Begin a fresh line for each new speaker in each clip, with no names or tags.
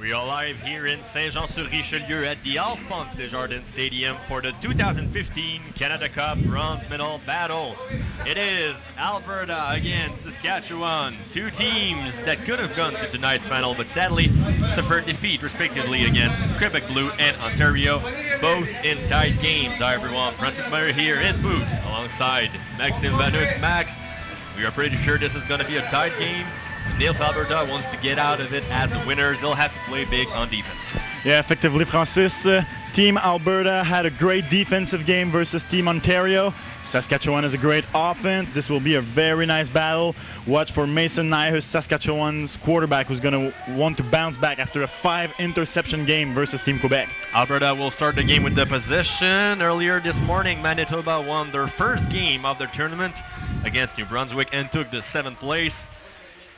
We are live here in Saint-Jean-sur-Richelieu at the Alphonse Desjardins Stadium for the 2015 Canada Cup bronze medal battle. It is Alberta against Saskatchewan, two teams that could have gone to tonight's final but sadly suffered defeat respectively against Quebec Blue and Ontario, both in tight games. Hi everyone, Francis Meyer here in booth alongside Maxime Vanut. Max, we are pretty sure this is going to be a tight game. If Alberta wants to get out of it as the winners, they'll have to play big on defense.
Yeah, effectively, Francis. Team Alberta had a great defensive game versus Team Ontario. Saskatchewan has a great offense. This will be a very nice battle. Watch for Mason Nyhus, Saskatchewan's quarterback, who's going to want to bounce back after a 5-interception game versus Team Quebec.
Alberta will start the game with the possession. Earlier this morning, Manitoba won their first game of the tournament against New Brunswick and took the 7th place.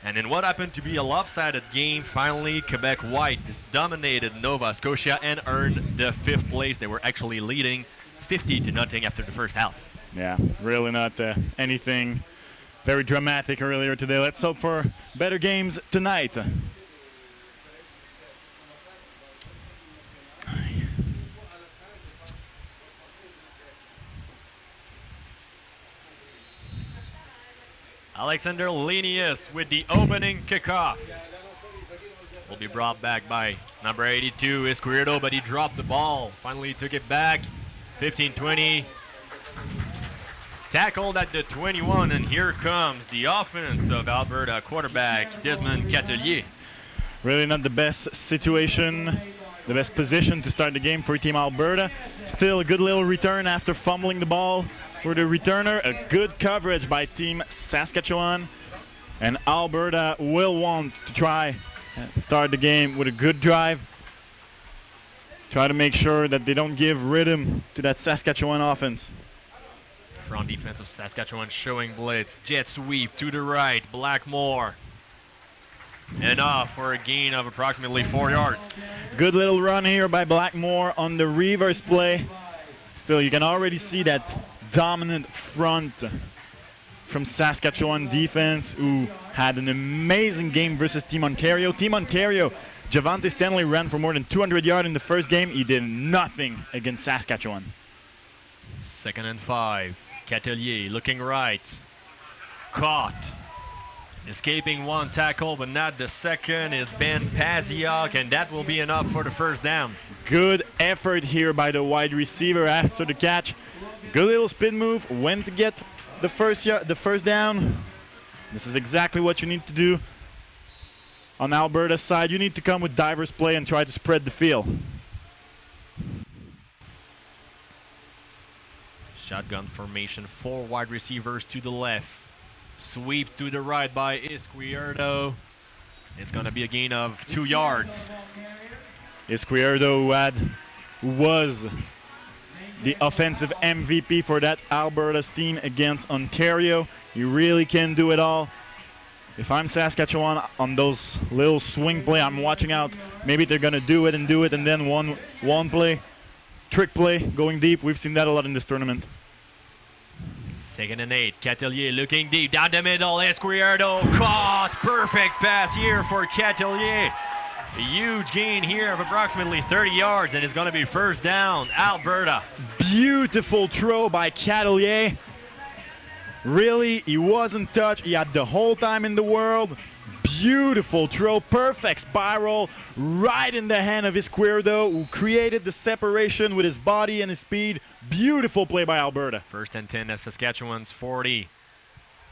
And in what happened to be a lopsided game, finally Quebec White dominated Nova Scotia and earned the 5th place. They were actually leading 50-0 after the first half.
Yeah, really not anything very dramatic earlier today. Let's hope for better games tonight.
Alexander Lenius with the opening kickoff. Will be brought back by number 82, Esquerdo, but he dropped the ball. Finally took it back. 15-20. Tackled at the 21, and here comes the offense of Alberta quarterback Desmond Catelier.
Really not the best situation, the best position to start the game for Team Alberta. Still a good little return after fumbling the ball for the returner. A good coverage by Team Saskatchewan. And Alberta will want to try and start the game with a good drive. Try to make sure that they don't give rhythm to that Saskatchewan offense.
Front defense of Saskatchewan showing blitz. Jet sweep to the right. Blackmore. Enough for a gain of approximately 4 yards.
Good little run here by Blackmore on the reverse play. Still, you can already see that dominant front from Saskatchewan defense, who had an amazing game versus Team Ontario. Team Ontario, Javante Stanley ran for more than 200 yards in the first game. He did nothing against Saskatchewan.
2nd and 5. Catelier looking right. Caught. Escaping one tackle, but not the second, is Ben Paziak, and that will be enough for the first down.
Good effort here by the wide receiver after the catch. Good little spin move, went to get the first down. This is exactly what you need to do. On Alberta's side, you need to come with diverse play and try to spread the field.
Shotgun formation, 4 wide receivers to the left. Sweep to the right by Esquerdo. It's going to be a gain of 2 yards.
Esquerdo, who was the offensive MVP for that Alberta's team against Ontario. You really can do it all. If I'm Saskatchewan on those little swing play, I'm watching out. Maybe they're going to do it, and then one play, trick play, going deep. We've seen that a lot in this tournament.
2nd and 8. Catelier looking deep down the middle. Esquerdo caught. Perfect pass here for Catelier. A huge gain here of approximately 30 yards, and it's going to be first down, Alberta.
Beautiful throw by Catelier. Really, he wasn't touched. He had the whole time in the world. Beautiful throw, perfect spiral, right in the hand of Esquerdo, who created the separation with his body and his speed. Beautiful play by Alberta.
1st and 10 at Saskatchewan's 40.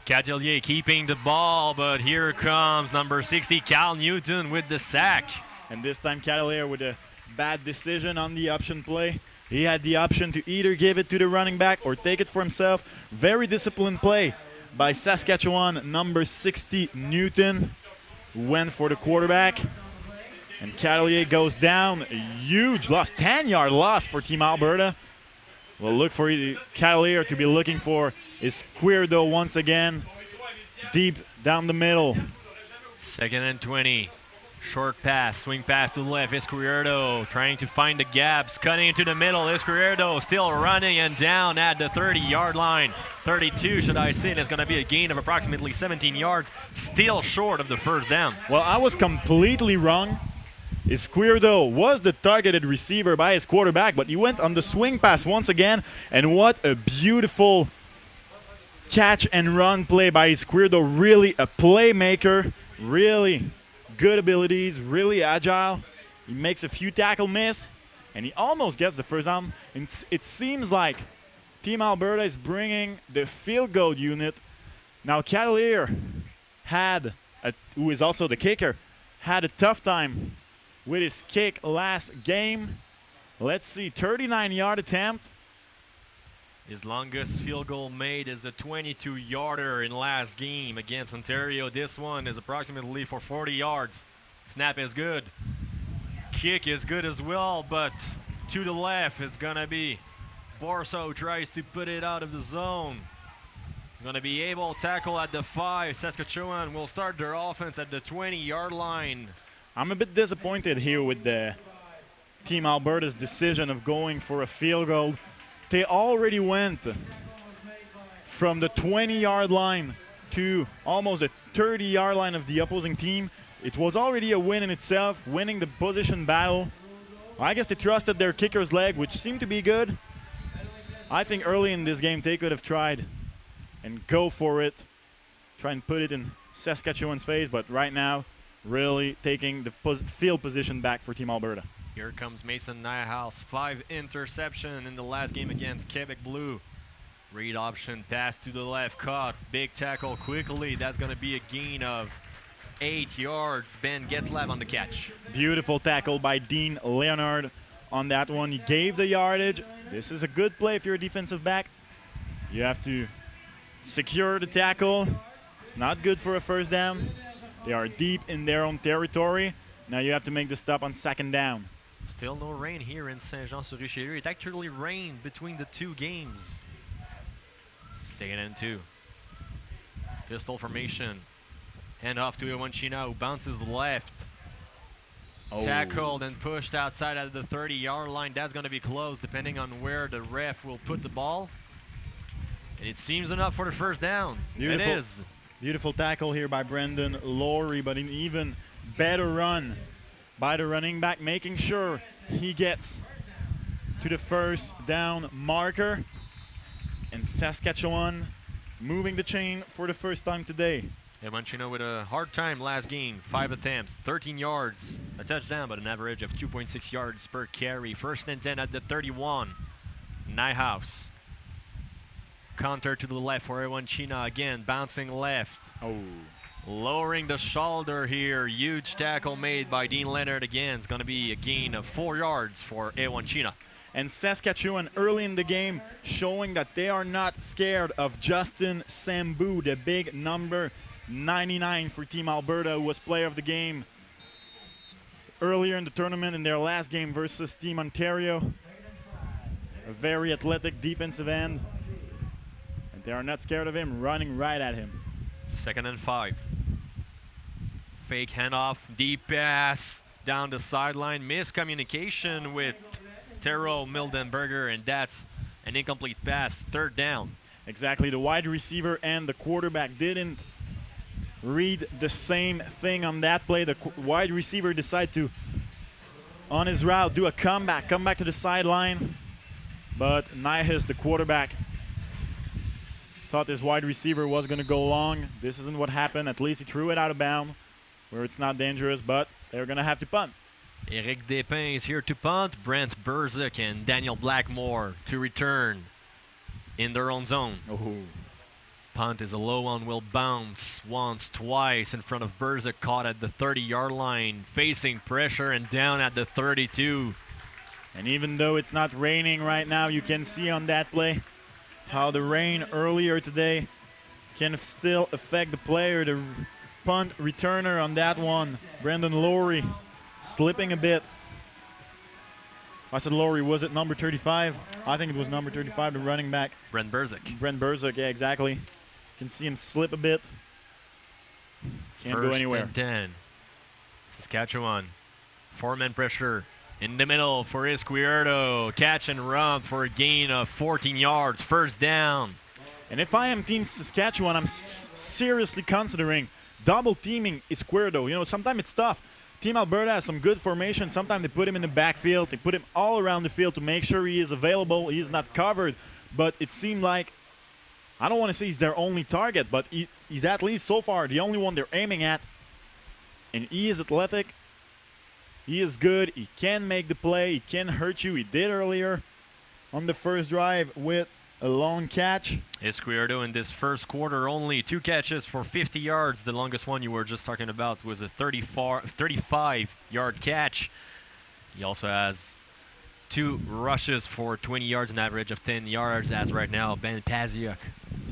Catelier keeping the ball, but here comes number 60, Cal Newton, with the sack.
And this time Catelier with a bad decision on the option play. He had the option to either give it to the running back or take it for himself. Very disciplined play by Saskatchewan. Number 60, Newton, went for the quarterback. And Catelier goes down. A huge loss, 10-yard loss for Team Alberta. We'll look for Catelier to be looking for Esquerdo once again. Deep down the middle.
2nd and 20. Short pass, swing pass to the left. Esquerdo trying to find the gaps, cutting into the middle. Esquerdo still running and down at the 30-yard line. 32, should I say. That's going to be a gain of approximately 17 yards. Still short of the first down.
Well, I was completely wrong. Izquierdo was the targeted receiver by his quarterback, but he went on the swing pass once again, and what a beautiful catch and run play by Izquierdo. Really a playmaker, really good abilities, really agile. He makes a few tackle miss, and he almost gets the first down. And it seems like Team Alberta is bringing the field goal unit. Now Cavalier who is also the kicker, had a tough time with his kick last game. Let's see, 39-yard attempt.
His longest field goal made is a 22-yarder in last game against Ontario. This one is approximately for 40 yards. Snap is good. Kick is good as well, but to the left it's gonna be Borso tries to put it out of the zone. Gonna be able to tackle at the 5. Saskatchewan will start their offense at the 20-yard line.
I'm a bit disappointed here with the Team Alberta's decision of going for a field goal. They already went from the 20-yard line to almost the 30-yard line of the opposing team. It was already a win in itself, winning the position battle. I guess they trusted their kicker's leg, which seemed to be good. I think early in this game they could have tried and go for it, try and put it in Saskatchewan's face, but right now, really taking the field position back for Team Alberta.
Here comes Mason Nyhouse, 5 interception in the last game against Quebec Blue. Read option, pass to the left, caught, big tackle quickly. That's gonna be a gain of 8 yards. Ben Getzlav on the catch.
Beautiful tackle by Dean Leonard on that one. He gave the yardage. This is a good play if you're a defensive back. You have to secure the tackle. It's not good for a first down. They are deep in their own territory. Now you have to make the stop on 2nd down.
Still no rain here in Saint-Jean-sur-Richelieu. It actually rained between the two games. 2nd and 2. Pistol formation. Hand off to Iwanchina, who bounces left.
Oh.
Tackled and pushed outside at the 30-yard line. That's going to be close depending on where the ref will put the ball. And it seems enough for the first down.
Beautiful.
It is.
Beautiful tackle here by Brendan Laurie, but an even better run by the running back, making sure he gets to the first down marker. And Saskatchewan moving the chain for the first time today.
Iwanchina with a hard time last game. 5 attempts, 13 yards, a touchdown, but an average of 2.6 yards per carry. 1st and 10 at the 31. Nyhouse. Counter to the left for Iwanchina again, bouncing left.
Oh.
Lowering the shoulder here. Huge tackle made by Dean Leonard again. It's going to be a gain of 4 yards for Iwanchina.
And Saskatchewan early in the game showing that they are not scared of Justin Sambou, the big number 99 for Team Alberta, who was player of the game earlier in the tournament in their last game versus Team Ontario. A very athletic defensive end. And they are not scared of him, running right at him.
2nd and 5. Fake handoff, deep pass down the sideline. Miscommunication with Tero Mildenberger, and that's an incomplete pass. 3rd down.
Exactly. The wide receiver and the quarterback didn't read the same thing on that play. The wide receiver decided to, on his route, do a come back to the sideline. But Nyhus, the quarterback, thought his wide receiver was going to go long. This isn't what happened. At least he threw it out of bounds where it's not dangerous, but they're going to have to punt.
Eric Despins is here to punt. Brent Berzik and Daniel Blackmore to return in their own zone.
Oh.
Punt is a low one, will bounce once, twice in front of Berzik, caught at the 30-yard line, facing pressure and down at the 32.
And even though it's not raining right now, you can see on that play how the rain earlier today can still affect the player. The punt returner on that one, Brendan Laurie, slipping a bit. I said Laurie, was it number 35? I think it was number 35, the running back.
Brent Berzik.
Brent Berzik, yeah, exactly. You can see him slip a bit. Can't go anywhere.
1st and 10. Saskatchewan. 4-man pressure in the middle for Izquierdo. Catch and run for a gain of 14 yards. 1st down.
And if I am Team Saskatchewan, I'm seriously considering double teaming Izquierdo. You know, sometimes it's tough Team Alberta has some good formation. Sometimes they put him in the backfield. They put him all around the field to make sure he is available. He is not covered. But it seemed like, I don't want to say he's their only target, but he's at least so far the only one they're aiming at. And he is athletic. He is good. He can make the play. He can hurt you. He did earlier on the first drive with a long catch.
Izquierdo in this first quarter only 2 catches for 50 yards. The longest one you were just talking about was a 35-yard catch. He also has 2 rushes for 20 yards, an average of 10 yards as right now. Ben Paziuk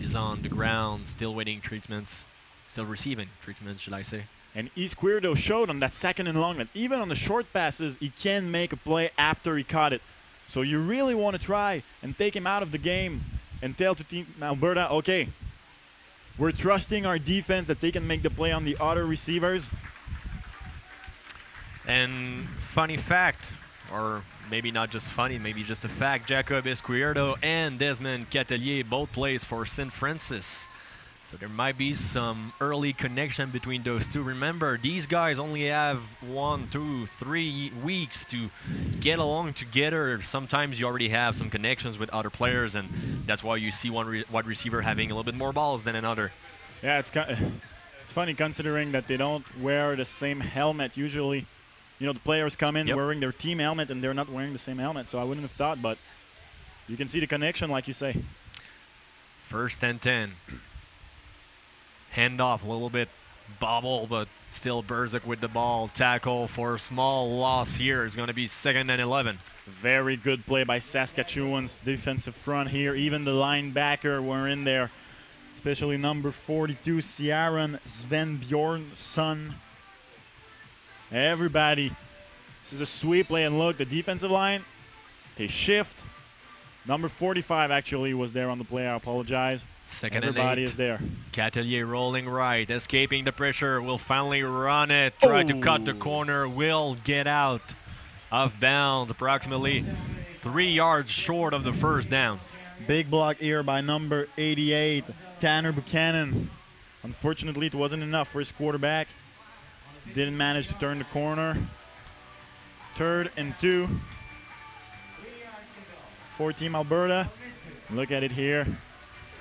is on the ground, still waiting treatments, still receiving treatments, should I say.
And Izquierdo showed on that second and long that even on the short passes, he can make a play after he caught it. So you really want to try and take him out of the game and tell to Team Alberta, okay, we're trusting our defense that they can make the play on the other receivers.
And funny fact, or maybe not just funny, maybe just a fact, Jacob Izquierdo and Desmond Catelier both plays for St. Francis. So there might be some early connection between those two. Remember, these guys only have 1, 2, 3 weeks to get along together. Sometimes you already have some connections with other players, and that's why you see one wide receiver having a little bit more balls than another.
Yeah, it's funny considering that they don't wear the same helmet usually. You know, the players come in wearing their team helmet, and they're not wearing the same helmet, so I wouldn't have thought, but you can see the connection, like you say.
1st and 10. Hand off a little bit, bobble, but still Berzik with the ball. Tackle for a small loss here. It's going to be 2nd and 11.
Very good play by Saskatchewan's defensive front here. Even the linebacker were in there, especially number 42, Ciaran Sven Bjornsson. Everybody. This is a sweep play, and look, the defensive line, they shift. Number 45 actually was there on the play. I apologize.
2nd and 8.
Everybody is there.
Catelier rolling right, escaping the pressure, will finally run it, try to cut the corner, will get out of bounds, approximately 3 yards short of the first down.
Big block here by number 88, Tanner Buchanan. Unfortunately, it wasn't enough for his quarterback. Didn't manage to turn the corner. 3rd and 2 for Team Alberta. Look at it here.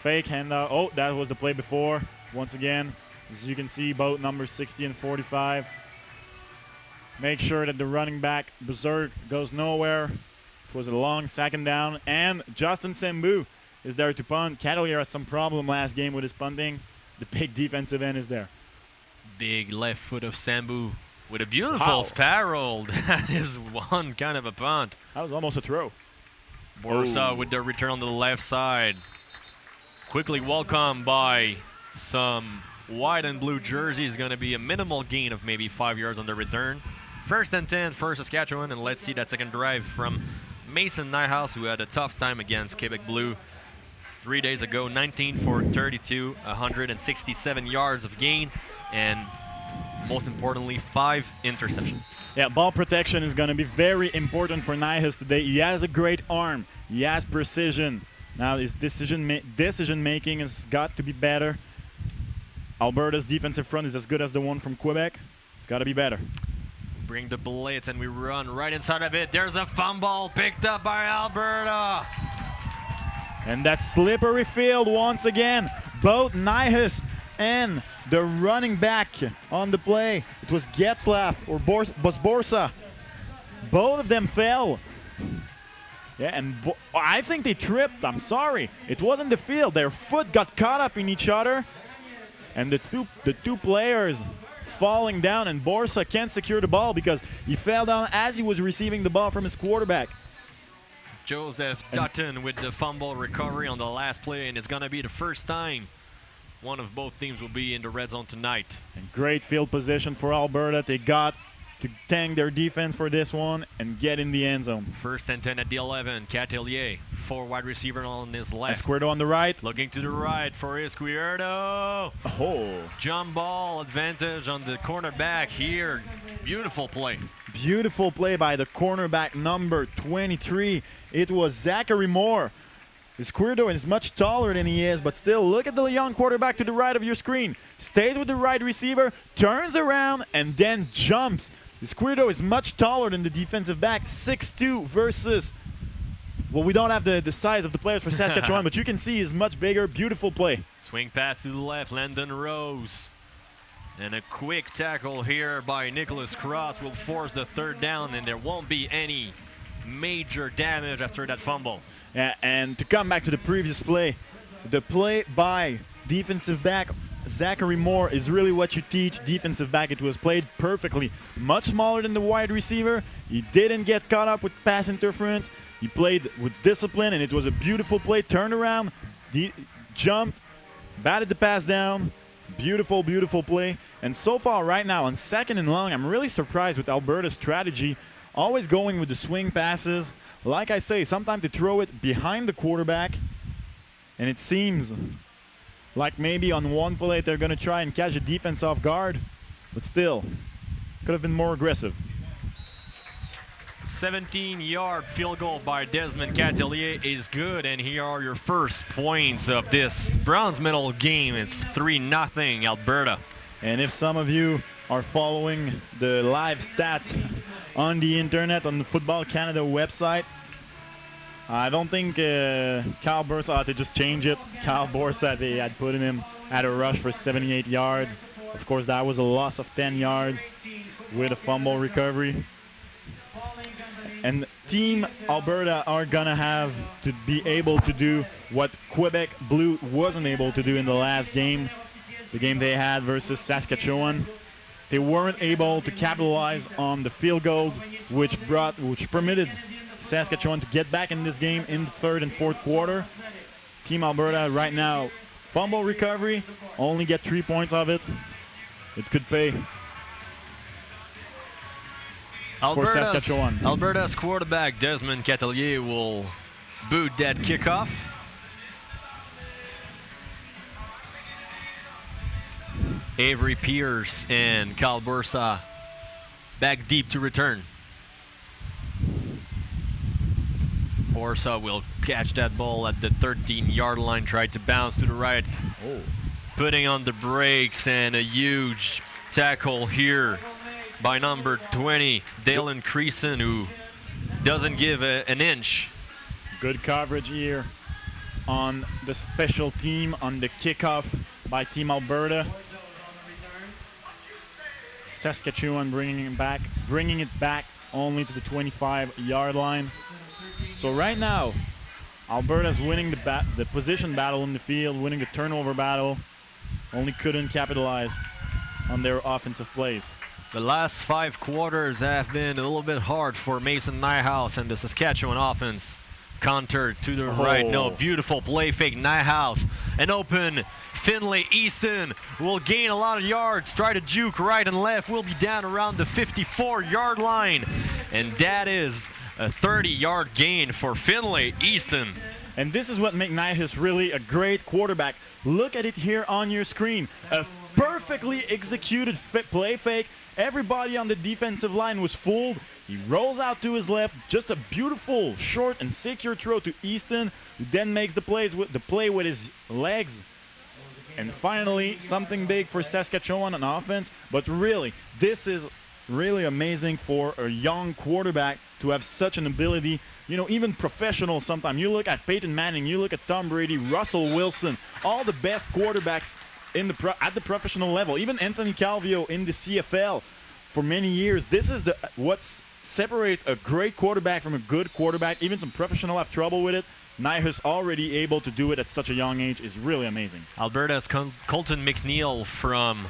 Fake handout. Oh, that was the play before. Once again, as you can see, both numbers 60 and 45. Make sure that the running back, Berserk, goes nowhere. It was a long 2nd down. And Justin Sembu is there to punt. Catelier had some problem last game with his punting. The big defensive end is there.
Big left foot of Sambu with a beautiful spiral. That is one kind of a punt.
That was almost a throw.
Borsa with the return on the left side. Quickly welcomed by some white and blue jerseys. Going to be a minimal gain of maybe 5 yards on the return. 1st and 10 for Saskatchewan, and let's see that second drive from Mason Nyhouse, who had a tough time against Quebec Blue 3 days ago. 19 for 32, 167 yards of gain, and most importantly, 5 interceptions.
Yeah, ball protection is going to be very important for Nyhouse today. He has a great arm. He has precision. Now his decision making has got to be better. Alberta's defensive front is as good as the one from Quebec. It's got to be better.
Bring the blitz, and we run right inside of it. There's a fumble picked up by Alberta.
And that slippery field once again. Both Nyhouse and the running back on the play. It was Getzlaff or Borsa. Both of them fell. Yeah, and I think they tripped. I'm sorry. It wasn't the field. Their foot got caught up in each other. And the two players falling down, and Borsa can't secure the ball because he fell down as he was receiving the ball from his quarterback.
Joseph Dutton with the fumble recovery on the last play, and it's going to be the first time one of both teams will be in the red zone tonight.
And great field position for Alberta. They got to thank their defense for this one and get in the end zone.
1st and 10 at the 11. Catelier, 4 wide receiver on his left.
Izquierdo on the right.
Looking to the right for Izquierdo.
Oh.
Jump ball advantage on the cornerback here. Beautiful play.
Beautiful play by the cornerback number 23. It was Zachary Moore. Izquierdo is much taller than he is, but still, look at the young quarterback to the right of your screen. Stays with the right receiver, turns around, and then jumps. Squirdo is much taller than the defensive back, 6'2" versus, well, we don't have the size of the players for Saskatchewan, but you can see he's much bigger. Beautiful play.
Swing pass to the left, Landon Rose. And a quick tackle here by Nicholas Cross will force the third down, and there won't be any major damage after that fumble.
Yeah, and to come back to the previous play, the play by defensive back Zachary Moore is really what you teach defensive back. It was played perfectly. Much smaller than the wide receiver. He didn't get caught up with pass interference. He played with discipline, and it was a beautiful play. Turned around, jumped, batted the pass down. Beautiful, beautiful play. And so far right now on 2nd and long, I'm really surprised with Alberta's strategy. Always going with the swing passes. Like I say, sometimes they throw it behind the quarterback. And it seems like maybe on one play they're going to try and catch the defense off guard. But still, could have been more aggressive.
17-yard field goal by Desmond Catelier is good, and here are your first points of this bronze medal game. It's 3-0 Alberta.
And if some of you are following the live stats on the internet, on the Football Canada website, I don't think Kyle Bursa had to just change it. Kyle Bursa, they had put him at a rush for 78 yards. Of course, that was a loss of 10 yards with a fumble recovery. And Team Alberta are going to have to be able to do what Quebec Blue wasn't able to do in the last game, the game they had versus Saskatchewan. They weren't able to capitalize on the field goals, which permitted Saskatchewan to get back in this game in the 3rd and 4th quarter. Team Alberta right now, fumble recovery, only get 3 points of it. It could pay. For Saskatchewan.
Alberta's quarterback Desmond Catelier will boot that kickoff. Avery Pierce and Kyle Bursa back deep to return. Bursa will catch that ball at the 13-yard line, try to bounce to the right.
Oh.
Putting on the brakes, and a huge tackle here by number 20, Dalen Creason, who doesn't give an inch.
Good coverage here on the special team on the kickoff by Team Alberta. Saskatchewan bringing it back only to the 25-yard line. So right now, Alberta's winning the position battle in the field, winning the turnover battle, only couldn't capitalize on their offensive plays.
The last 5 quarters have been a little bit hard for Mason Nyhouse and the Saskatchewan offense. Counter to the right. No, beautiful play fake. Nyhouse. An open Finlay Easton will gain a lot of yards. Try to juke right and left. Will be down around the 54-yard line. And that is a 30-yard gain for Finlay Easton.
And this is what makes Nyhouse really a great quarterback. Look at it here on your screen. A perfectly executed play fake. Everybody on the defensive line was fooled. He rolls out to his left. Just a beautiful, short, and secure throw to Easton, who then makes the play with his legs. And finally, something big for Saskatchewan on offense. But really, this is really amazing for a young quarterback to have such an ability. You know, even professional sometimes. You look at Peyton Manning, you look at Tom Brady, Russell Wilson, all the best quarterbacks at the professional level. Even Anthony Calvillo in the CFL for many years. This is what separates a great quarterback from a good quarterback. Even some professionals have trouble with it. Nyhouse already able to do it at such a young age is really amazing.
Alberta's Colton McNeil from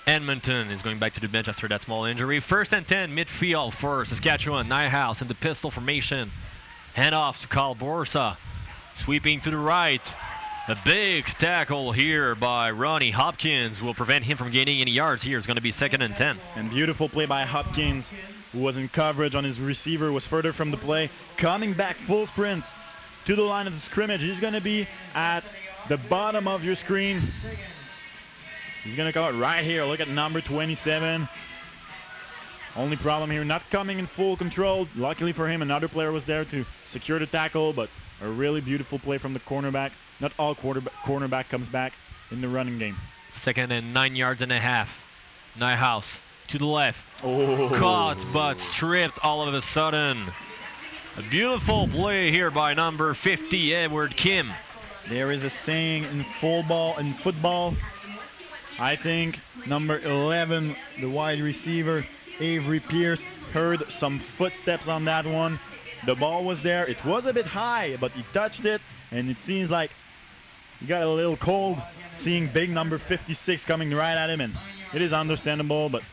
Edmonton is going back to the bench after that small injury. 1st and 10 midfield for Saskatchewan. Nyhouse in the pistol formation. Handoff to Kyle Bursa. Sweeping to the right. A big tackle here by Ronnie Hopkins will prevent him from gaining any yards here. It's going to be 2nd and 10.
And beautiful play by Hopkins, who was in coverage on his receiver, was further from the play. Coming back full sprint to the line of the scrimmage. He's going to be at the bottom of your screen. He's going to come out right here. Look at number 27. Only problem here, not coming in full control. Luckily for him, another player was there to secure the tackle, but a really beautiful play from the cornerback. Not all cornerback comes back in the running game.
2nd and 9.5 yards. Nyhouse to the left.
Oh.
Caught but stripped all of a sudden. A beautiful play here by number 50, Edward Kim.
There is a saying in football, I think number 11, the wide receiver, Avery Pierce, heard some footsteps on that one. The ball was there. It was a bit high, but he touched it, and it seems like he got a little cold seeing big number 56 coming right at him, and it is understandable, but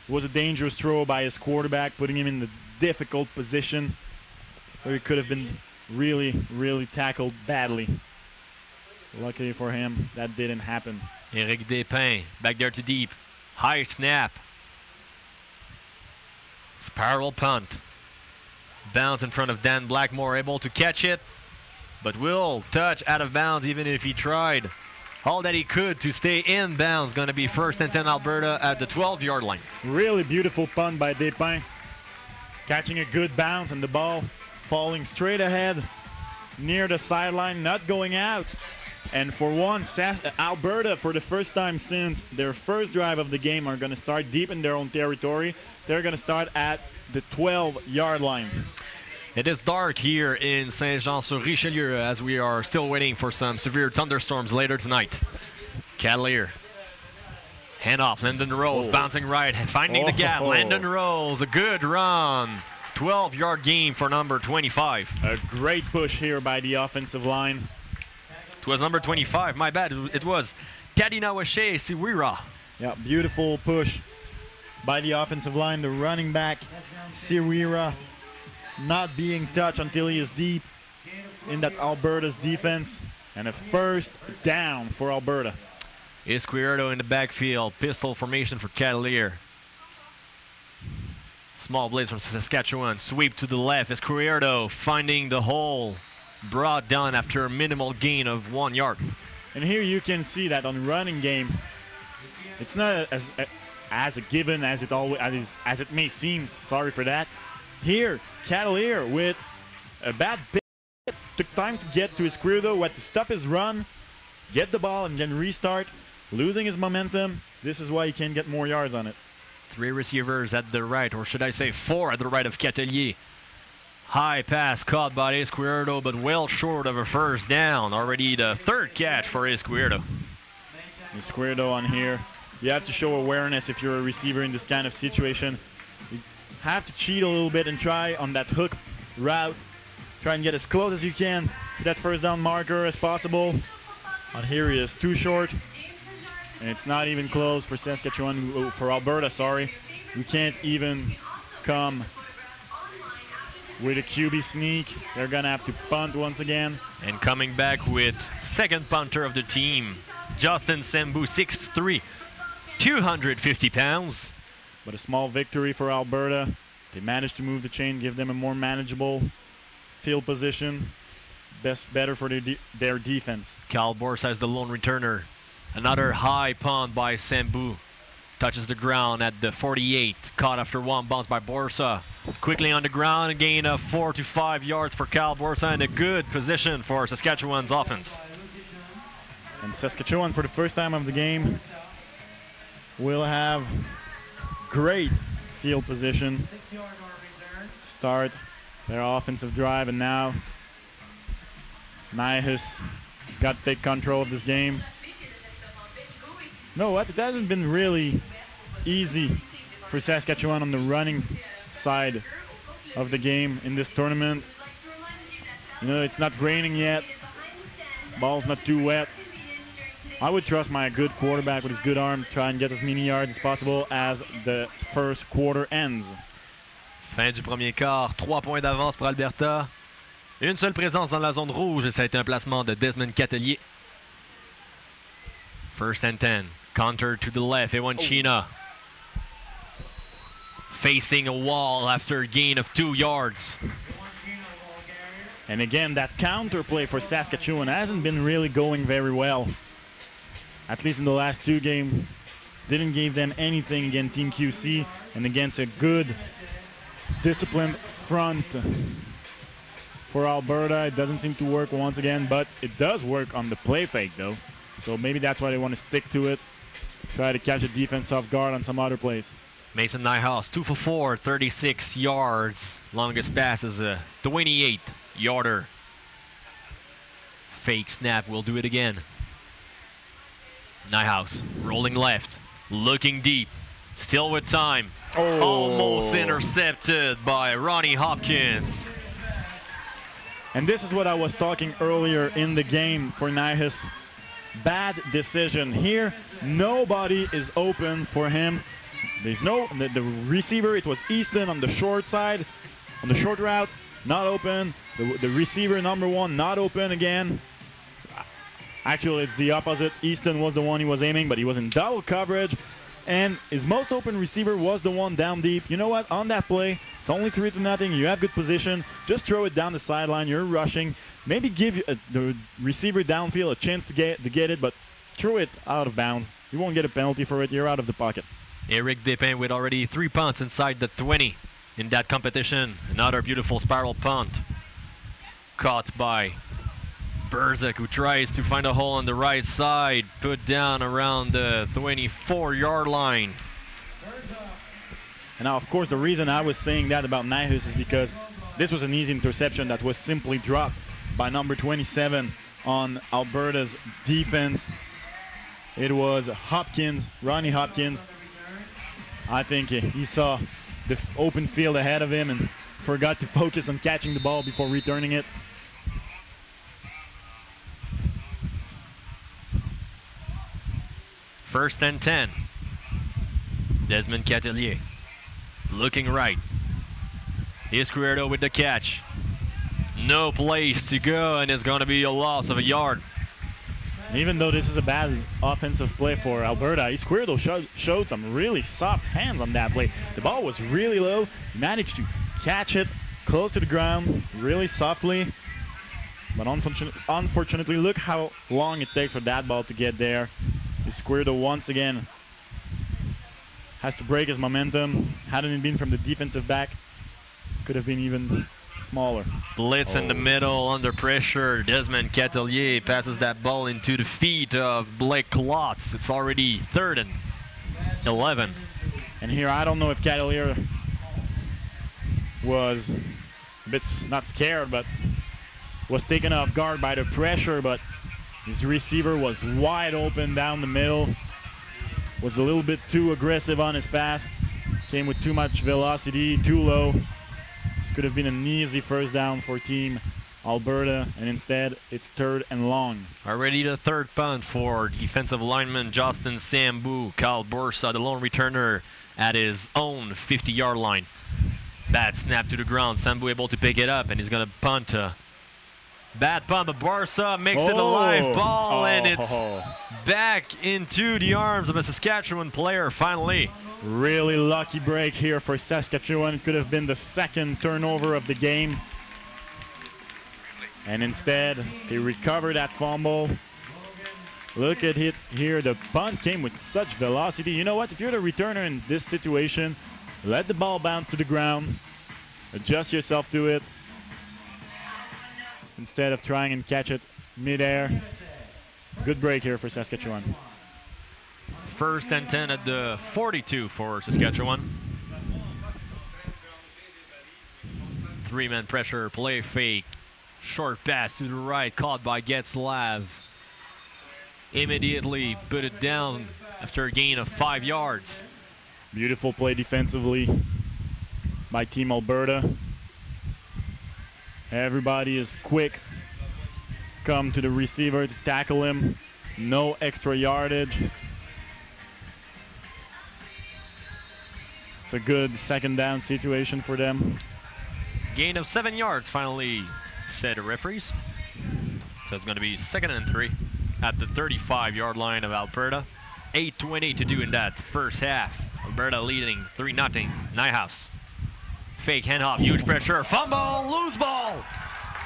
it was a dangerous throw by his quarterback, putting him in the difficult position where he could have been really tackled badly. Luckily for him, that didn't happen.
Eric Despins back there to deep. High snap. Spiral punt. Bounce in front of Dan Blackmore, able to catch it, but will touch out of bounds even if he tried all that he could to stay in bounds. Going to be first and 10 Alberta at the 12-yard line.
Really beautiful punt by Despins. Catching a good bounce and the ball falling straight ahead near the sideline, not going out. And for once, Alberta, for the first time since their first drive of the game, are going to start deep in their own territory. They're going to start at the 12-yard line.
It is dark here in Saint-Jean-sur-Richelieu as we are still waiting for some severe thunderstorms later tonight. Cavalier. Handoff, Lyndon Rose bouncing right, finding the gap. Lyndon Rose, a good run. 12-yard gain for number 25.
A great push here by the offensive line.
It was number 25, my bad. It was Tadinawashe Siwira.
Yeah, beautiful push by the offensive line. The running back, Siwira, not being touched until he is deep in that Alberta's defense. And a first down for Alberta.
Izquierdo in the backfield. Pistol formation for Cavalier. Small blitz from Saskatchewan. Sweep to the left. Izquierdo finding the hole. Brought down after a minimal gain of 1 yard.
And here you can see that on running game, it's not as a given as it may seem. Sorry for that. Here, Cavalier with a bad bit. Took time to get to Izquierdo, had to stop his run, get the ball, and then restart. Losing his momentum. This is why he can't get more yards on it.
3 receivers at the right, or should I say 4 at the right of Catelier. High pass caught by Izquierdo, but well short of a first down. Already the 3rd catch for Izquierdo.
Izquierdo on here. You have to show awareness if you're a receiver in this kind of situation. You have to cheat a little bit and try on that hook route. Try and get as close as you can to that first down marker as possible. On here he is too short. And it's not even close for Saskatchewan, for Alberta, sorry. We can't even come with a QB sneak. They're going to have to punt once again.
And coming back with second punter of the team, Justin Sembu, 6'3", 250 pounds.
But a small victory for Alberta. They managed to move the chain, give them a more manageable field position. Better for their defense.
Cal Borsa is the lone returner. Another high punt by Sembu. Touches the ground at the 48. Caught after one bounce by Borsa. Quickly on the ground, a gain of 4 to 5 yards for Cal Borsa, and a good position for Saskatchewan's offense.
And Saskatchewan, for the first time of the game, will have great field position. Start their offensive drive, and now Nihus has got to take control of this game. No, what? It hasn't been really easy for Saskatchewan on the running side of the game in this tournament. You know, it's not raining yet. Ball's not too wet. I would trust my good quarterback with his good arm to try and get as many yards as possible as the first quarter ends.
Fin du premier quart, 3 points d'avance pour Alberta. Une seule présence dans la zone rouge et ça a été un placement de Desmond Catelier. First and 10. Counter to the left, Ewanchina. Facing a wall after a gain of 2 yards.
And again, that counter play for Saskatchewan hasn't been really going very well. At least in the last 2 games. Didn't give them anything against Team QC and against a good, disciplined front for Alberta. It doesn't seem to work once again, but it does work on the play fake though. So maybe that's why they want to stick to it. try to catch a defense off guard on some other plays.
Mason Nyhouse, 2 for 4, 36 yards. Longest pass is a 28-yarder. Fake snap, will do it again. Nyhouse, rolling left, looking deep, still with time.
Oh.
Almost intercepted by Ronnie Hopkins.
And this is what I was talking earlier in the game for Nyhouse. Bad decision here. Nobody is open for him. There's the receiver, it was Easton on the short side, on the short route, not open. The receiver number 1, not open again. Actually, it's the opposite. Easton was the one he was aiming, but he was in double coverage. And his most open receiver was the one down deep. You know what? On that play, it's only 3-0. You have good position. Just throw it down the sideline. You're rushing. Maybe give the receiver downfield a chance to get it, but throw it out of bounds. You won't get a penalty for it. You're out of the pocket.
Eric Despins with already 3 punts inside the 20 in that competition. Another beautiful spiral punt. Caught by Berzak, who tries to find a hole on the right side. Put down around the 24-yard line.
And now, of course, the reason I was saying that about Nyhouse is because this was an easy interception that was simply dropped by number 27 on Alberta's defense. It was Hopkins, Ronnie Hopkins. I think he saw the open field ahead of him and forgot to focus on catching the ball before returning it.
First and 10. Desmond Catelier looking right. Izquierdo with the catch. No place to go, and it's going to be a loss of a yard.
Even though this is a bad offensive play for Alberta, Izquierdo showed some really soft hands on that play. The ball was really low. He managed to catch it close to the ground really softly. But unfortunately, look how long it takes for that ball to get there. Izquierdo once again has to break his momentum. Hadn't it been from the defensive back, could have been even smaller.
Blitz in the middle, under pressure. Desmond Catelier passes that ball into the feet of Blake Klotz. It's already 3rd and 11.
And here, I don't know if Catelier was a bit, not scared, but was taken off guard by the pressure, but his receiver was wide open down the middle. Was a little bit too aggressive on his pass. Came with too much velocity, too low. This could have been an easy first down for Team Alberta, and instead it's 3rd and long.
Already the 3rd punt for defensive lineman Justin Sambou. Kyle Bursa, the lone returner, at his own 50-yard line. Bad snap to the ground. Sambou able to pick it up, and he's going to punt. Bad punt, but Barca makes it a live ball, and it's back into the arms of a Saskatchewan player finally.
Really lucky break here for Saskatchewan. It could have been the 2nd turnover of the game. And instead, they recover that fumble. Look at it here. The punt came with such velocity. You know what? If you're the returner in this situation, let the ball bounce to the ground. Adjust yourself to it, instead of trying and catch it mid-air. Good break here for Saskatchewan.
1st and 10 at the 42 for Saskatchewan. 3-man pressure, play fake. Short pass to the right, caught by Getzlav. Immediately put it down after a gain of 5 yards.
Beautiful play defensively by Team Alberta. Everybody is quick. Come to the receiver to tackle him. No extra yardage. It's a good 2nd down situation for them.
Gain of 7 yards finally, said the referees. So it's going to be 2nd and 3 at the 35-yard line of Alberta. 8:20 to do in that first half. Alberta leading 3-0. Nyhouse. Fake handoff, huge pressure, fumble, loose ball.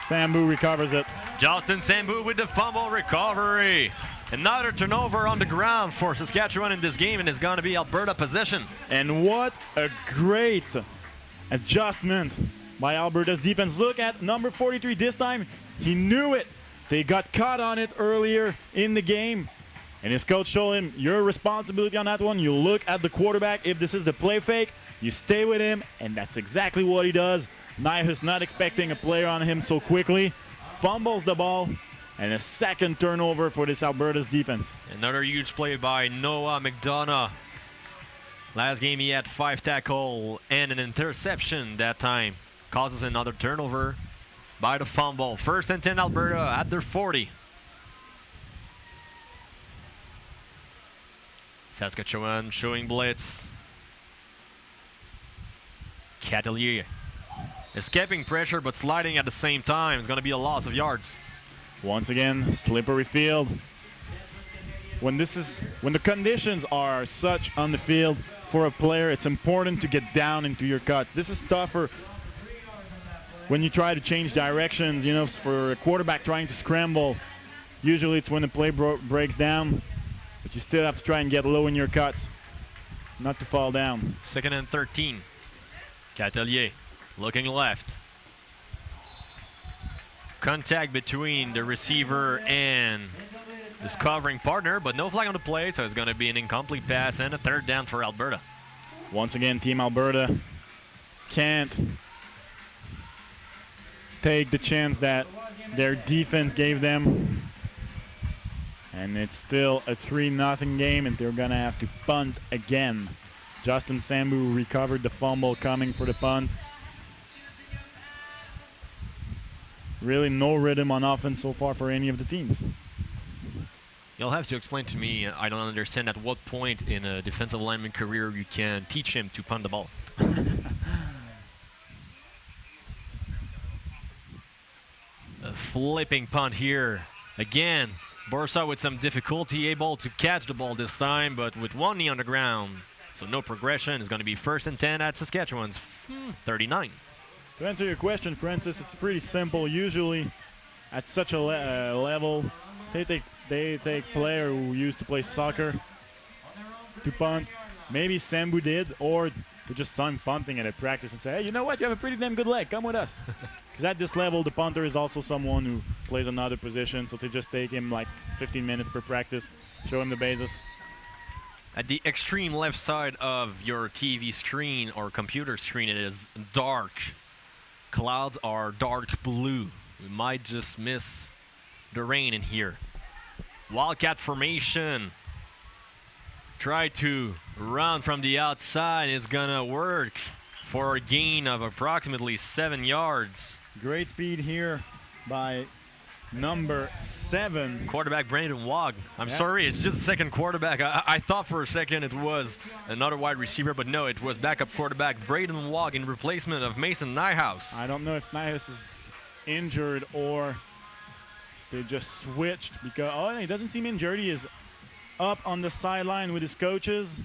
Sambou recovers it.
Justin Sambou with the fumble recovery. Another turnover on the ground for Saskatchewan in this game, and it's going to be Alberta possession.
And what a great adjustment by Alberta's defense. Look at number 43 this time. He knew it. They got caught on it earlier in the game. And his coach told him, your responsibility on that one, you look at the quarterback. If this is the play fake, you stay with him, and that's exactly what he does. Nyhus not expecting a player on him so quickly, fumbles the ball, and a second turnover for this Alberta's defense.
Another huge play by Noah McDonough. Last game he had 5 tackles and an interception that time. Causes another turnover by the fumble. 1st and 10 Alberta at their 40. Saskatchewan showing blitz. Catelier escaping pressure but sliding at the same time. It's going to be a loss of yards.
Once again, slippery field. When the conditions are such on the field for a player, it's important to get down into your cuts. This is tougher when you try to change directions, you know, for a quarterback trying to scramble. Usually it's when the play breaks down, but you still have to try and get low in your cuts, not to fall down.
2nd and 13. Catelier looking left. Contact between the receiver and his covering partner, but no flag on the play, so it's going to be an incomplete pass and a 3rd down for Alberta.
Once again, Team Alberta can't take the chance that their defense gave them. And it's still a 3-0 game, and they're going to have to punt again. Justin Sambu recovered the fumble coming for the punt. Really no rhythm on offense so far for any of the teams.
You'll have to explain to me, I don't understand at what point in a defensive lineman career you can teach him to punt the ball. A flipping punt here. Again, Borsa with some difficulty, able to catch the ball this time, but with one knee on the ground. So no progression. It's going to be 1st and 10 at Saskatchewan's 39.
To answer your question, Francis, it's pretty simple. Usually, at such a level, they take player who used to play soccer to punt. Maybe Sambu did, or they just saw him punting at practice and say, hey, you know what? You have a pretty damn good leg. Come with us. Because at this level, the punter is also someone who plays another position, so they just take him like 15 minutes per practice, show him the basis.
At the extreme left side of your TV screen or computer screen, it is dark. Clouds are dark blue. We might just miss the rain in here. Wildcat formation. Try to run from the outside. It's gonna work for a gain of approximately 7 yards.
Great speed here by number 7.
Quarterback Brandon Wog. I'm sorry, it's just second quarterback. I thought for a second it was another wide receiver, but no, it was backup quarterback Brandon Wog in replacement of Mason Nyhouse.
I don't know if Nyhouse is injured or they just switched because, he doesn't seem injured. He is up on the sideline with his coaches.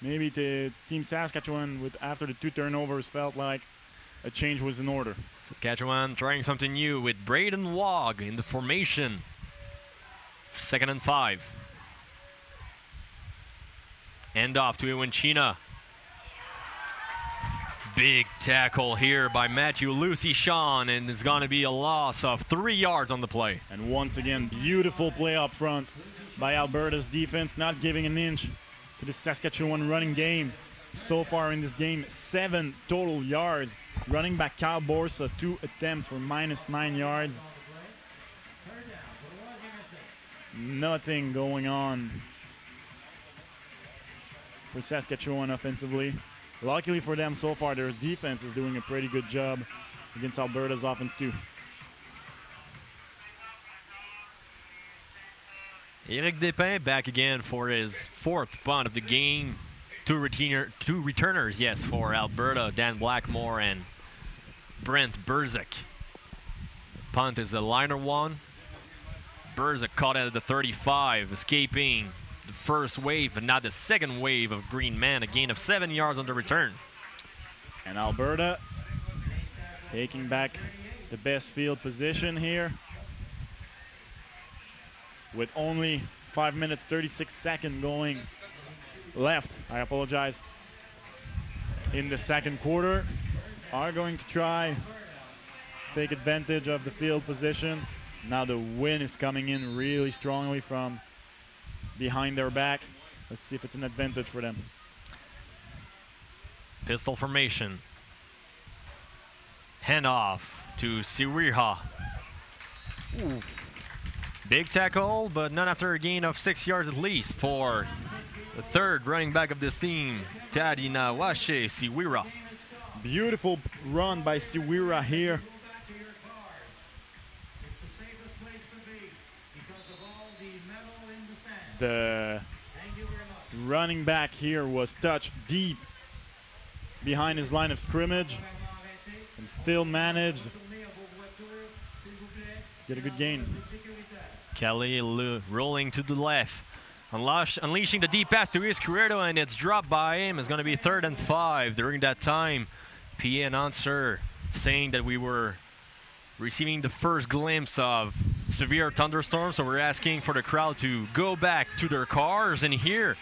Maybe the Team Saskatchewan, after the 2 turnovers, felt like a change was in order.
Saskatchewan trying something new with Braden Wog in the formation. 2nd and 5. End off to Iwanchina. Big tackle here by Matthew Lucy Sean, and it's going to be a loss of 3 yards on the play.
And once again, beautiful play up front by Alberta's defense, not giving an inch to the Saskatchewan running game. So far in this game, 7 total yards. Running back Kyle Borsa, 2 attempts for -9 yards. Nothing going on for Saskatchewan offensively. Luckily for them so far, their defense is doing a pretty good job against Alberta's offense too.
Eric Despins back again for his 4th punt of the game. Two returners, yes, for Alberta, Dan Blackmore and Brent Burzek. Punt is a liner one. Burzek caught it at the 35, escaping the first wave, but not the second wave of Green Man. A gain of 7 yards on the return.
And Alberta taking back the best field position here with only 5 minutes 36 seconds going left. I apologize. In the second quarter, are going to try take advantage of the field position. Now the wind is coming in really strongly from behind their back. Let's see if it's an advantage for them.
Pistol formation. Handoff to Siwiha. Ooh. Big tackle, but not after a gain of 6 yards at least for the third running back of this team, Tadina Washe Siwira.
Beautiful run by Siwira here. The running back here was touched deep behind his line of scrimmage and still managed to get a good gain.
Kelly rolling to the left, unleashing the deep pass to Iscuerdo, and it's dropped by him. It's going to be 3rd and 5. During that time, PA announcer saying that we were receiving the first glimpse of severe thunderstorms, so we're asking for the crowd to go back to their cars, and here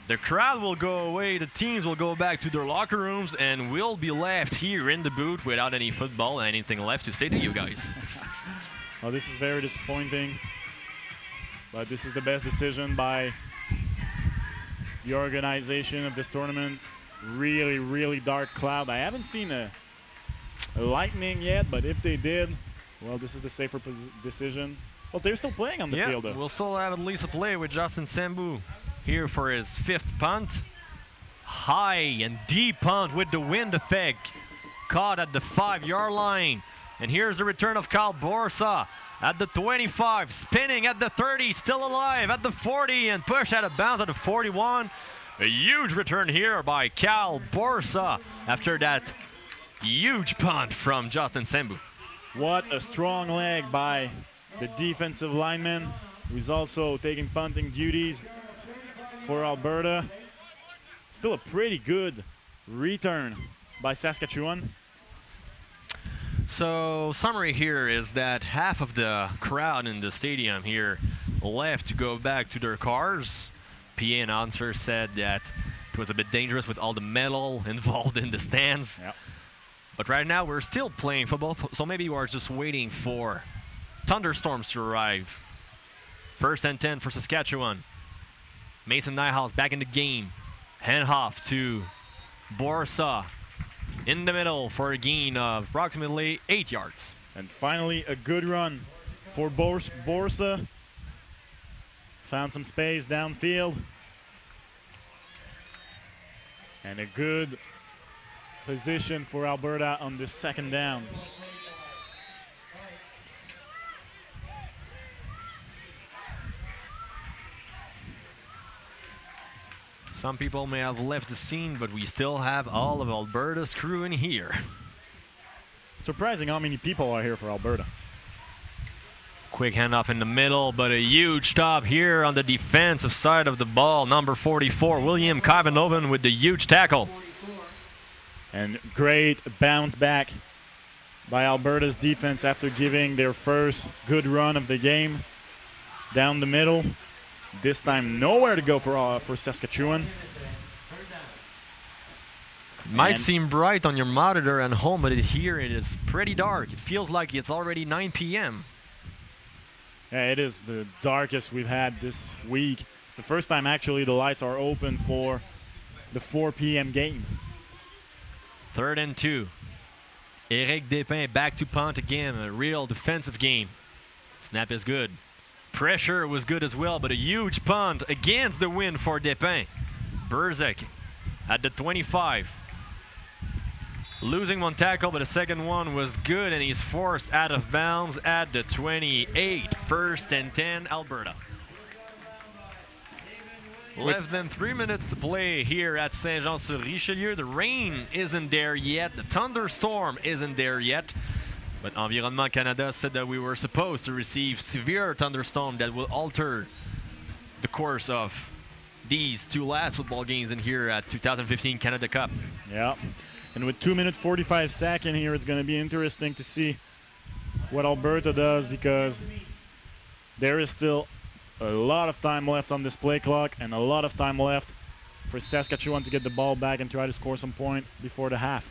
the crowd will go away, the teams will go back to their locker rooms, and we'll be left here in the booth without any football and anything left to say to you guys.
Well, this is very disappointing, but this is the best decision by the organization of this tournament. Really, really dark cloud. I haven't seen a lightning yet, but if they did, well, this is the safer decision. Well, they're still playing on the field, though.
We'll still have at least a play with Justin Sambu here for his 5th punt. High and deep punt with the wind effect. Caught at the 5-yard line. And here's the return of Kyle Borsa at the 25, spinning at the 30, still alive at the 40, and pushed out of bounds at the 41. A huge return here by Kyle Borsa after that huge punt from Justin Sambu.
What a strong leg by the defensive lineman, who's also taking punting duties for Alberta. Still a pretty good return by Saskatchewan.
So summary here is that half of the crowd in the stadium here left to go back to their cars. PA announcer said that it was a bit dangerous with all the metal involved in the stands.
Yep.
But right now we're still playing football, so maybe we're just waiting for thunderstorms to arrive. 1st and 10 for Saskatchewan. Mason Nyhouse back in the game. Handoff to Borsa in the middle for a gain of approximately 8 yards.
And finally, a good run for Borsa. Found some space downfield. And a good position for Alberta on the 2nd down.
Some people may have left the scene, but we still have all of Alberta's crew in here.
Surprising how many people are here for Alberta.
Quick handoff in the middle, but a huge stop here on the defensive side of the ball. Number 44, William Kavanoven with the huge tackle.
And great bounce back by Alberta's defense after giving their first good run of the game down the middle. This time nowhere to go for Saskatchewan.
Might seem bright on your monitor at home, but here it is pretty dark. It feels like it's already 9 p.m.
Yeah, it is the darkest we've had this week. It's the first time actually the lights are open for the 4 p.m. game.
3rd and 2. Eric Despins back to punt again. A real defensive game. Snap is good. Pressure was good as well, but a huge punt against the wind for Despins. Burzek at the 25. Losing one tackle, but the second one was good, and he's forced out of bounds at the 28. 1st and 10, Alberta. Less than 3 minutes to play here at Saint-Jean-sur-Richelieu. The rain isn't there yet. The thunderstorm isn't there yet. But Environnement Canada said that we were supposed to receive severe thunderstorm that will alter the course of these 2 last football games in here at 2015 Canada Cup.
Yeah. And with 2 minutes 45 seconds here, it's going to be interesting to see what Alberta does, because there is still a lot of time left on this play clock and a lot of time left for Saskatchewan to get the ball back and try to score some point before the half.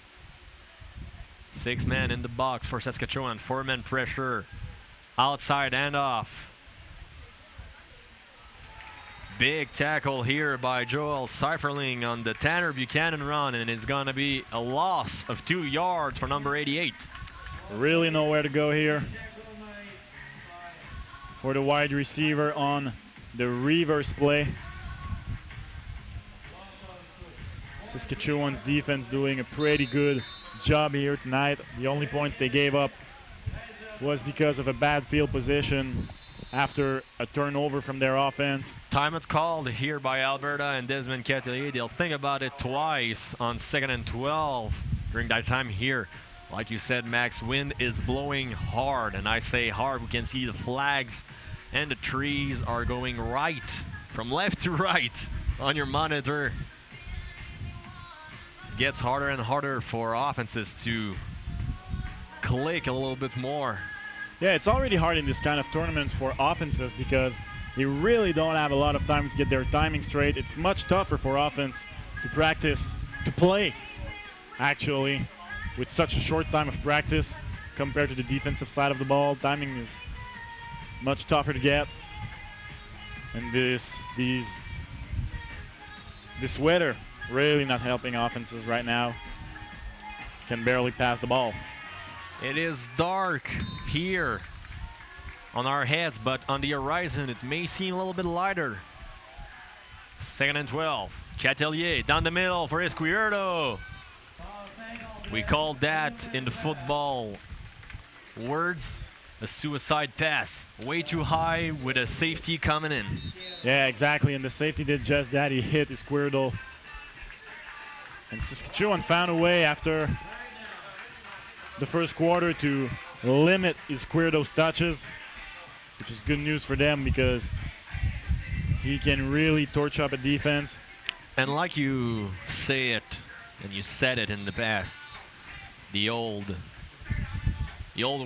6 men in the box for Saskatchewan. 4-man pressure. Outside handoff. Big tackle here by Joel Seiferling on the Tanner Buchanan run, and it's going to be a loss of 2 yards for number 88.
Really nowhere to go here for the wide receiver on the reverse play. Saskatchewan's defense doing a pretty good job here tonight. The only points they gave up was because of a bad field position after a turnover from their offense.
Timeout called here by Alberta and Desmond Catelier. They'll think about it twice on 2nd and 12 during that time here. Like you said, Max, wind is blowing hard, and I say hard. We can see the flags and the trees are going right, from left to right on your monitor. It gets harder and harder for offenses to click a little bit more.
Yeah, it's already hard in this kind of tournaments for offenses because they really don't have a lot of time to get their timing straight. It's much tougher for offense to practice, to play, actually, with such a short time of practice compared to the defensive side of the ball. Timing is much tougher to get. And this weather really not helping offenses right now. Can barely pass the ball.
It is dark here on our heads, but on the horizon it may seem a little bit lighter. 2nd and 12. Catelier down the middle for Izquierdo. We call that in the football words a suicide pass. Way too high with a safety coming in.
Yeah, exactly, and the safety did just that. He hit Izquierdo. And Saskatchewan found a way after the first quarter to limit Izquierdo's touches, which is good news for them because he can really torch up a defense.
And like you say it, and you said it in the past, the old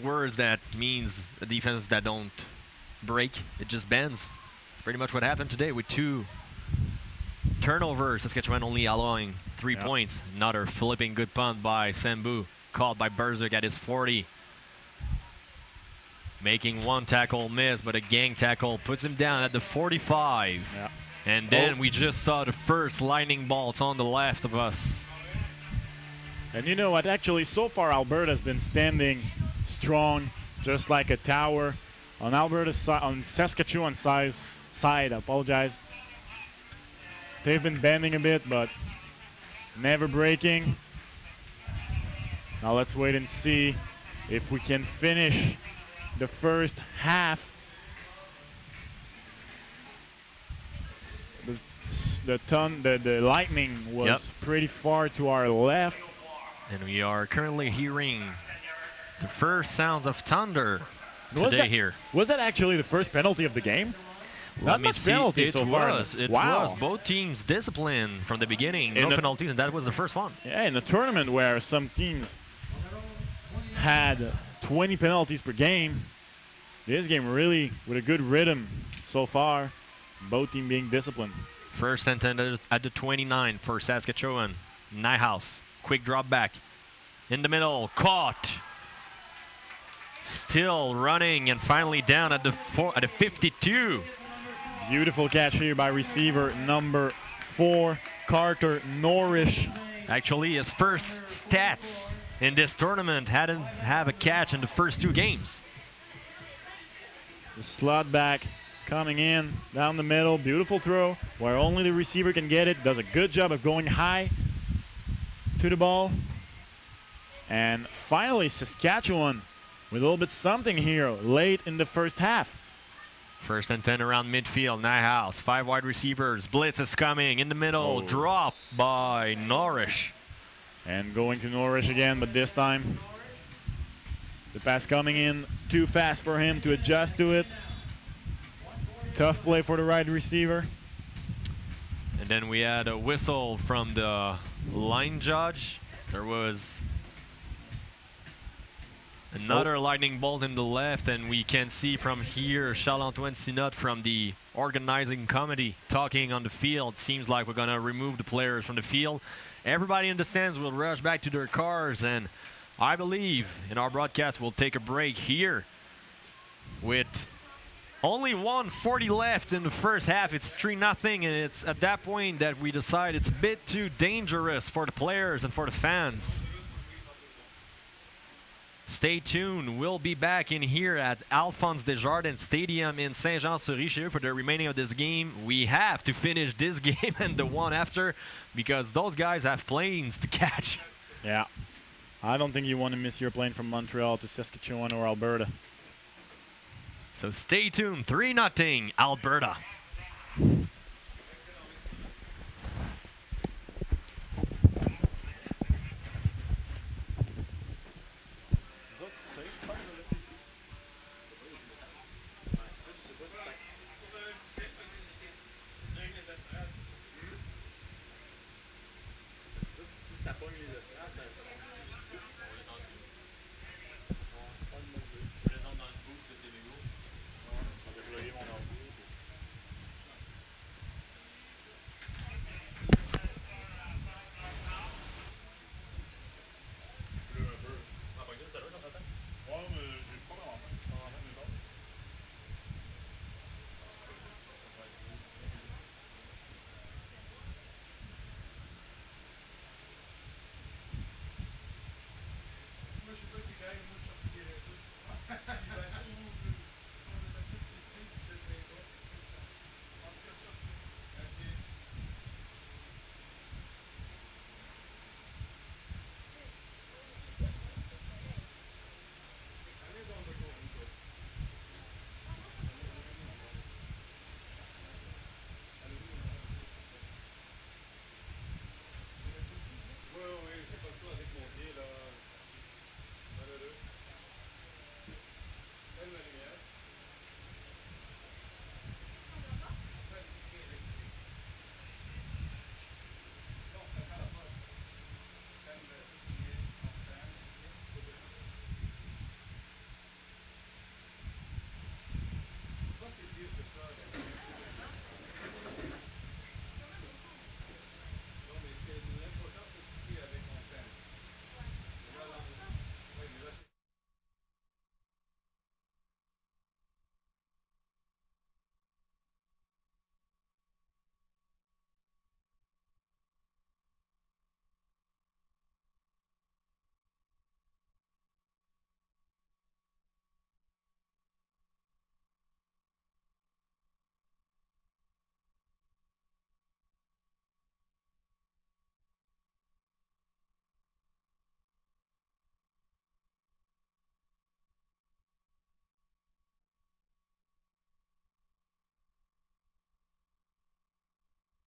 words that means a defense that don't break, it just bends. It's pretty much what happened today with 2 turnovers. Saskatchewan only allowing 3 points. Another flipping good punt by Sambu, called by Berzik at his 40. Making 1 tackle miss, but a gang tackle puts him down at the 45.
Yeah.
And then we just saw the first lightning bolts on the left of us.
And you know what? Actually, so far Alberta has been standing strong, just like a tower. On Alberta's side, on Saskatchewan's side, I apologize. They've been bending a bit, but never breaking. Now let's wait and see if we can finish the first half. The lightning was pretty far to our left.
And we are currently hearing the first sounds of thunder today here.
Was that actually the first penalty of the game? Not much penalty so far.
It was. Both teams disciplined from the beginning. No penalties, and that was the first one.
Yeah, in a tournament where some teams had 20 penalties per game, this game really with a good rhythm so far. Both teams being disciplined.
First and 10 at the 29 for Saskatchewan. Nyhouse, quick drop back. In the middle, caught. Still running and finally down at the 52.
Beautiful catch here by receiver number 4, Carter Norrish.
Actually, his first stats in this tournament hadn't have a catch in the first 2 games.
The slot back coming in down the middle. Beautiful throw where only the receiver can get it. Does a good job of going high to the ball. And finally, Saskatchewan with a little bit something here late in the first half.
First and 10 around midfield. Nyhouse, 5 wide receivers. Blitz is coming in the middle. Drop by Norrish.
And going to Norrish again, but this time the pass coming in too fast for him to adjust to it. Tough play for the right receiver.
And then we had a whistle from the line judge. There was another lightning bolt in the left, and we can see from here Charles-Antoine Sinot from the organizing committee talking on the field. Seems like we're going to remove the players from the field. Everybody in the stands will rush back to their cars, and I believe in our broadcast we'll take a break here with Only 1:40 left in the first half. It's 3-0, and it's at that point that we decide it's a bit too dangerous for the players and for the fans. Stay tuned. We'll be back in here at Alphonse Desjardins Stadium in Saint-Jean-sur-Richelieu for the remaining of this game. We have to finish this game and the one after because those guys have planes to catch.
Yeah. I don't think you want to miss your plane from Montreal to Saskatchewan or Alberta.
So stay tuned. 3-0 Alberta.